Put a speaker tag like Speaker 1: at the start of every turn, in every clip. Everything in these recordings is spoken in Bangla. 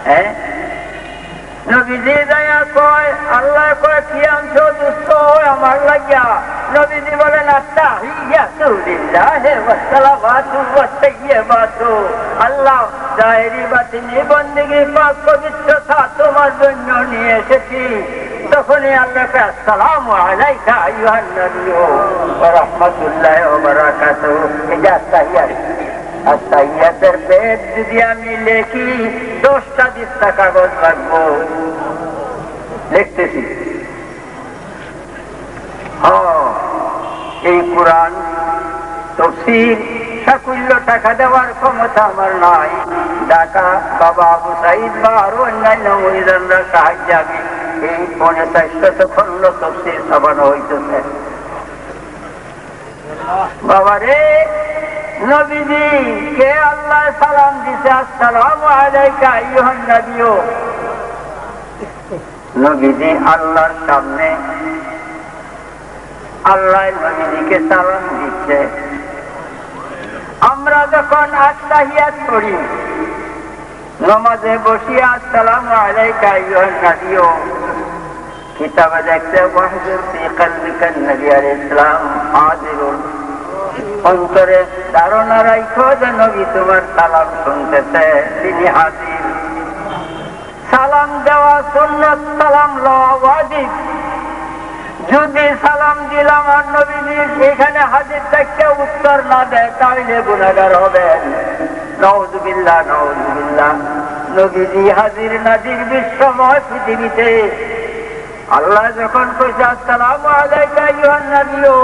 Speaker 1: হ্যাঁ, নবীজি যাইয়া কয়, আল্লাহ কয় কি আনছো দুস্থ আমার লাগিয়া? নবীজি বলেন আত্তাহিয়াতু লিল্লাহি ওয়া সালাওয়াতু ওয়া তাইয়্যিবাতু, আল্লাহ জাহেরি বাতিনি বন্দেগী পাক পবিত্রতা তোমার জন্য নিয়ে এসেছি। তখনই আল্লাহ কয় আসসালামু আলাইকা আইয়ুহান নবিয়্যু ওয়া রাহমাতুল্লাহি ওয়া বারাকাতুহু। এটা আত্তাহিয়াত। আত্তাহিয়াতের পেজ যদি আমি লেখি 10টা দিস্তা কাগজ লাগবো, লিখতেছি। এই কোরআন তাফসীর সাকুল্য টাকা দেওয়ার ক্ষমতা আমার নাই। ঢাকা বাবা আবু সাইদ বা আরো অন্যান্য মুরিদানরা সাহায্য আমি এই 450 খন্ড তাফসীর ছাপানো হইতেছে। বাবারে, নবীজি কে আল্লাহ সালাম দিছে, আসসালামু আলাইকা আইয়ুহান নবিয়্যু। নবীজি আল্লাহর সামনে, আল্লাহ নবীজিকে সালাম দিচ্ছে। আমরা যখন আত্তাহিয়াত করি নামাজে বসিয়া আসসালামু আলাইকা আইয়ুহান নবিয়্যু, কিতাবে দেখছে ওয়াহজুর ফি কলবিকা নবী আলাইহিস সালাম হাজিরুন, অন্তরে ধারণা রাখো যে নবী তোমার সালাম শুনতেছে, তিনি হাজির। সালাম দেওয়া সুন্নাত, সালাম লওয়া ওয়াজিব। যদি সালাম দিলাম আর নবীজি এখানে হাজির থাকতে উত্তর না দেয় তাহলে গুনাহগার হবেন। নাউযুবিল্লাহ, নাউযুবিল্লাহ। নবীজি হাজির নাজির বিশ্বময় পৃথিবীতে। আল্লাহ যখন কইছে আসসালামু আলাইকা আইয়ুহান নবিয়্যু,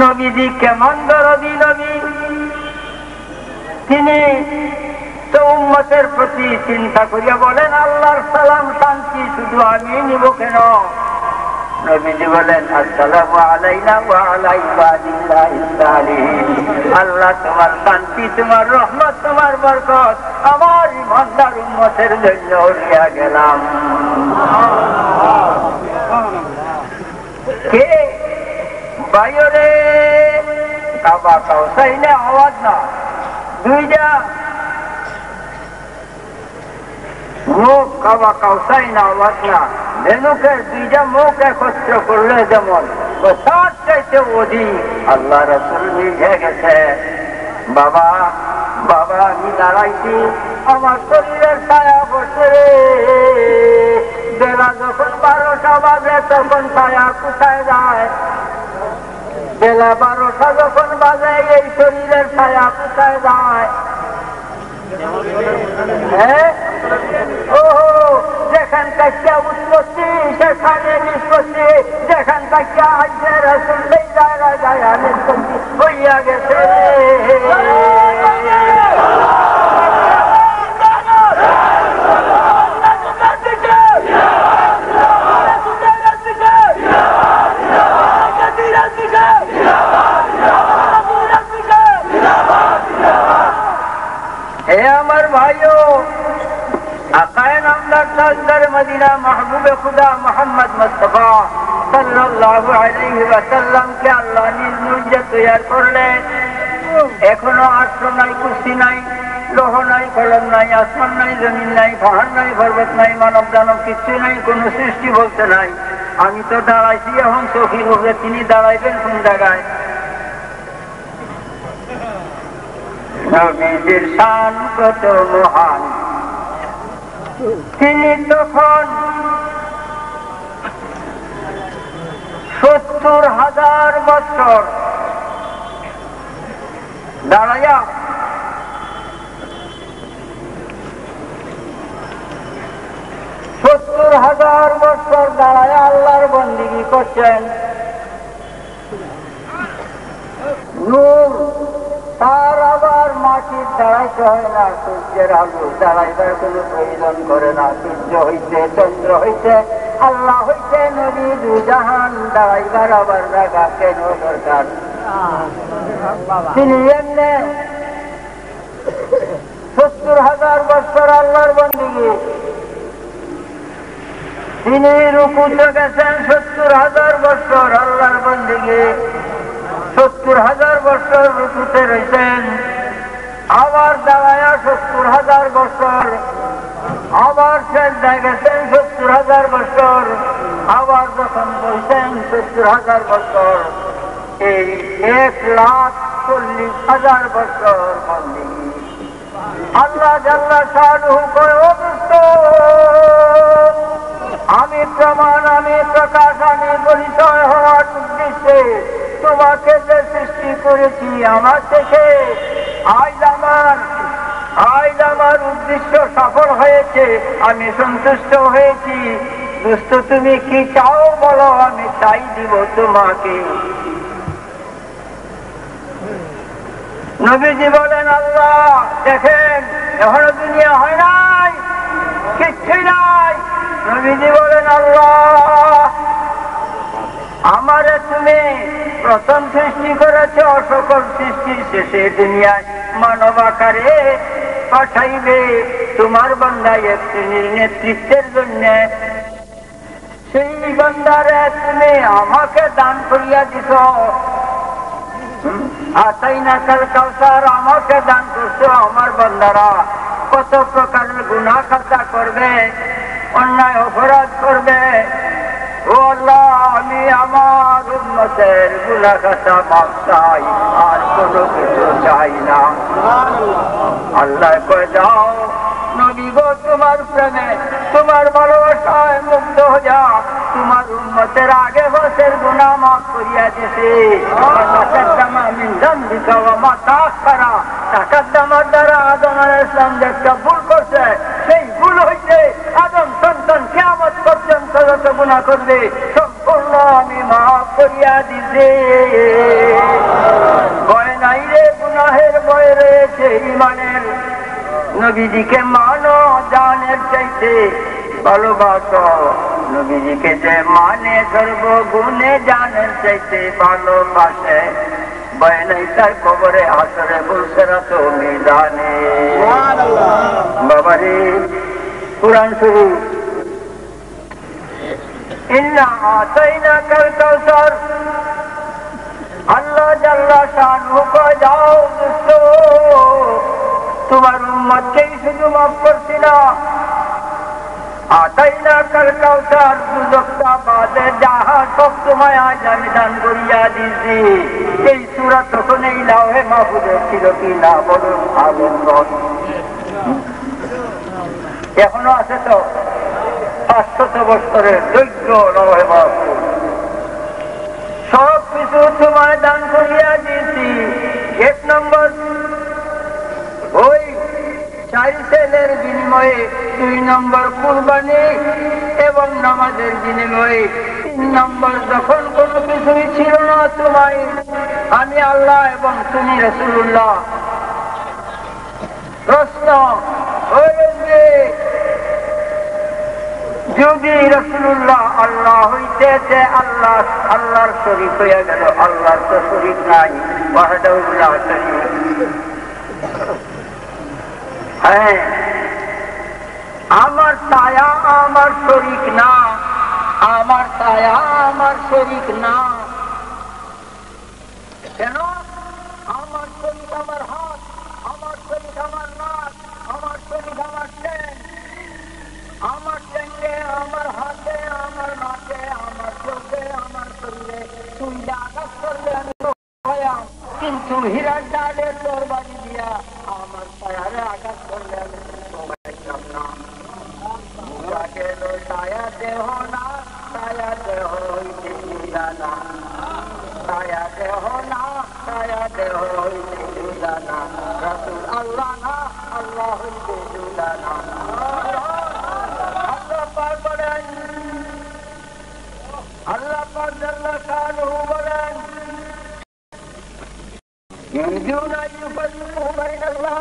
Speaker 1: নবীজি কেমন দরদী নবী, তিনি তো উম্মতের প্রতি চিন্তা করিয়া বলেন আল্লাহর সালাম শান্তি শুধু আমি নিব কেন? নবীজি বলেন আসসালামু আলাইনা ওয়া আলা ইবাদিল্লাহিস সালিহিন, আল্লাহ তোমার শান্তি, তোমার রহমত, তোমার বরকত আমার ইমানদার উম্মতের জন্য দিয়া গেলাম। কে বাইরে কাবা কাউসাইনে আওয়াজ না, দুইটা মুখ কাবা কাউসাইনে আওয়াজ না, ধেনুকের দুইটা মুখ একত্র করলে যেমন তার চাইতে অধিক আল্লাহ রাসূল মিলে গেছে। বাবা বাবা আমি দাঁড়াইছি, আমার শরীরের ছায়া বসে। বেলা যখন 12টা বাজে তখন ছায়া কোথায় যায়? বেলা 12টা যখন বাজে এই শরীরের ছায়া কোথায় যায়? হ্যাঁ, ওহো, যেখান থেকে উৎপত্তি সেখানে নিষ্পত্তি, যেখান থেকে আসছে রাসূল সেই জায়গায় যায় নিষ্পত্তি হইয়া গেছে। হে আমার ভাইও, আকায়ে নামদার তাজদার মদিনা মাহবুবে খুদা মোহাম্মদ মুস্তাফা সাল্লাল্লাহু আলাইহি ওয়াসাল্লাম কে আল্লাহ নিজ নূরে তৈয়ার করলেন। এখনো আশ্র নাই, কুর্সি নাই, লৌহ নাই, কলম নাই, আসমান নাই, জমিন নাই, পাহাড় নাই, পর্বত নাই, মানব দানব কিচ্ছু নাই, কোন সৃষ্টি বলতে নাই। আমি তো দাঁড়াইছি এখন চোখের উপরে, তিনি দাঁড়াইবেন কোন জায়গায়? নবীজির শান কত মহান, তিনি তখন 70,000 বছর দাঁড়াইয়া 70,000 বছর দাঁড়াইয়া আল্লাহর বন্দেগী করছেন। নূর তার আবার মাটির দাঁড়াইতে হয় না, সূর্যের আলো দাঁড়াইবার কোনো প্রয়োজন করে না। সূর্য হইতে, চন্দ্র হইতে, আল্লাহ হইতে, নবী দুজাহান দাঁড়াইবার আবার জায়গা কেন দরকার? তিনি এমনি 70,000 বছর আল্লাহর বন্দেগী, তিনি রুকুতে গেছেন 70,000 বছর আল্লাহর বন্দেগী, 70,000 বছর রুকুতে রয়েছেন, আবার দাঁড়ায়া 70,000 বছর আবার শ্রদ্ধা গেছেন 70,000 বছর, আবার যখন বলছেন 70,000 বছর, এই 1,40,000 বছর বন্দেগী। আল্লাহ জাল্লা শানুহু কয়, ও দোস্ত, আমি প্রমাণ, আমি প্রকাশ, আমি পরিচয় হওয়ার উদ্দেশ্যে তোমাকে যে সৃষ্টি করেছি আমার থেকে, আজ আমার উদ্দেশ্য সফল হয়েছে, আমি সন্তুষ্ট হয়েছি। দোস্ত, তুমি কি চাও বলো, আমি তাই দিব তোমাকে। নবীজি বলেন, আল্লাহ দেখেন এখনো দুনিয়া হয় নাই, কিচ্ছুই নাই। নবীজি বলেন, আল্লাহ আমারে তুমি প্রথম সৃষ্টি করেছ, সকল সৃষ্টির শেষে দুনিয়ায় মানব আকারে পাঠাইবে তোমার বান্দা এক শ্রেণীর নেতৃত্বের জন্য। সেই বান্দারে তুমি আমাকে দান করিয়া দিছ, আতাইনা কাল কাউসার আমাকে দান করছো। আমার বান্দারা কত প্রকারের গুনাহ খাতা করবে, অন্যায় অপরাধ করবে। ও আল্লাহ, আমি আমার উম্মতের গুনাহ খাতা মাফ চাই, আর কোনো কিছু চাই না। আল্লাহ কয়ে যাও নবী গো, তোমার প্রেমে, তোমার ভালোবাসায় মুগ্ধ হইয়া তোমার উম্মতের আগে বছর গুনাহ মাফ করিয়া দিছে। তাকাদ্দামার দ্বারা আদম আলাইহিস সালাম যে একটা ভুল করছে, সেই ভুল হইতে আদম সন্তান কিয়ামত পর্যন্ত যত গুনাহ করবে সম্পূর্ণ আমি মাফ করিয়া দিছে। ভয় নাই রে, গুনাহের ভয় রয়েছে ঈমানের। নবীজিকে মানো জানের চাইতে ভালোবাসো, নবীজিকে যে মানে সর্বগুণে জানের চাইতে ভালোবাসে। ভয় নাই তার কবরে হাসরে বুলসিরাত ও মিজানে। বাবারে কুরআন শরীফ, ইন্না আতাইনাকাল কাউসার, আল্লাহ জাল্লা শানুহু কয় যাও দোস্ত, তোমার উম্মতকেই শুধু মাফ করছি না, আতাইনাকাল কাউসার দুজকটা বাদে যাহা সব তোমায় আজ আমি দান করিয়া দিছি। এই সূরা তখন এই লাওহে মাহফুজে ছিল কি না বলুন? আনন্দ এখনো আছে তো, 500 বছরের দৈর্ঘ্য লাওহে মাহফুজ। সব কিছু তোমায় দান করিয়া দিয়েছি। 1 নম্বর ওই 4 ছেলের বিনিময়ে, 2 নম্বর কুরবানি এবং নামাজের বিনিময়ে, 3 নম্বর যখন কোনো কিছুই ছিল না তোমায় আমি আল্লাহ এবং তুমি রাসূলুল্লাহ। প্রশ্ন হয়েছে, যদি রাসূলুল্লাহ আল্লাহ হইতে যে আল্লাহর শরীক হইয়া গেল, আল্লাহর তো শরীক নাই, ওয়াহদাহু লা শারীক। হ্যাঁ, আমার ছায়া আমার শরীক না, আমার ছায়া আমার শরীক না। কেন? আমার শরীক আমার হাত, আমার শরীক আমার নাক, আমার শরীক আমার ঠ্যাং, আমার ঠ্যাঙ্গে, আমার হাতে, আমার নাকে, আমার চোখে, আমার শরীরে তুই আঘাত করলে আমি ভয়াম, কিন্তু হীরার ডালে তোর বাড়ি দিয়া আমার ছায়ারে আঘাত করলে আমি ভয়াম না। গেল ছায়া দেহ না, ছায়া দেহ হইতে জুদা না, ছায়া দেহ না, ছায়া দেহ হইতে জুদা না। রাসূল আল্লাহ না, আল্লাহ হইতে জুদা না। আল্লাহ পাক জাল্লা শানুহু বলেন, ইউরিদুনা ইউফাররিকু বাইনাল্লাহ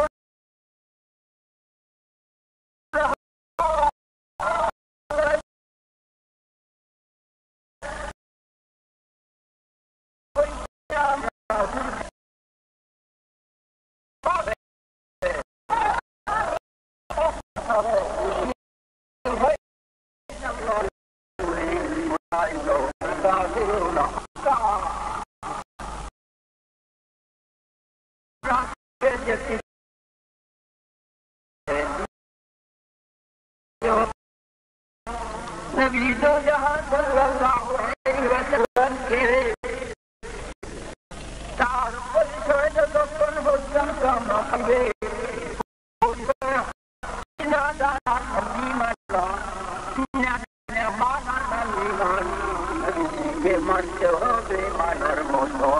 Speaker 1: नबी दो जहां सल्लल्लाहु अलैहि वसल्लम के तार पर छोड़ दो कौन होता का मांगे ना दाना नबी माना ना माना नबी माना के मन जो बेमान और मोतो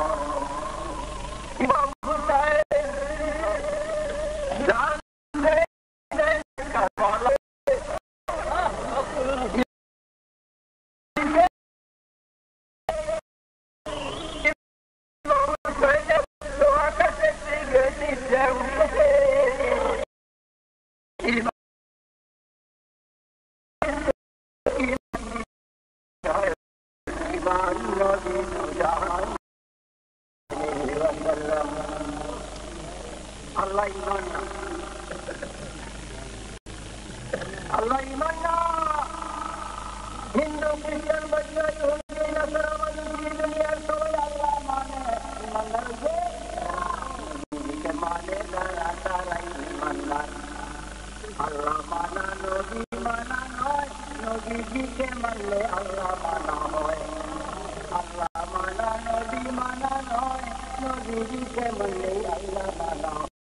Speaker 1: इमाम हुसैन जान दे का वाला Allah imanna Hindu Christian bagi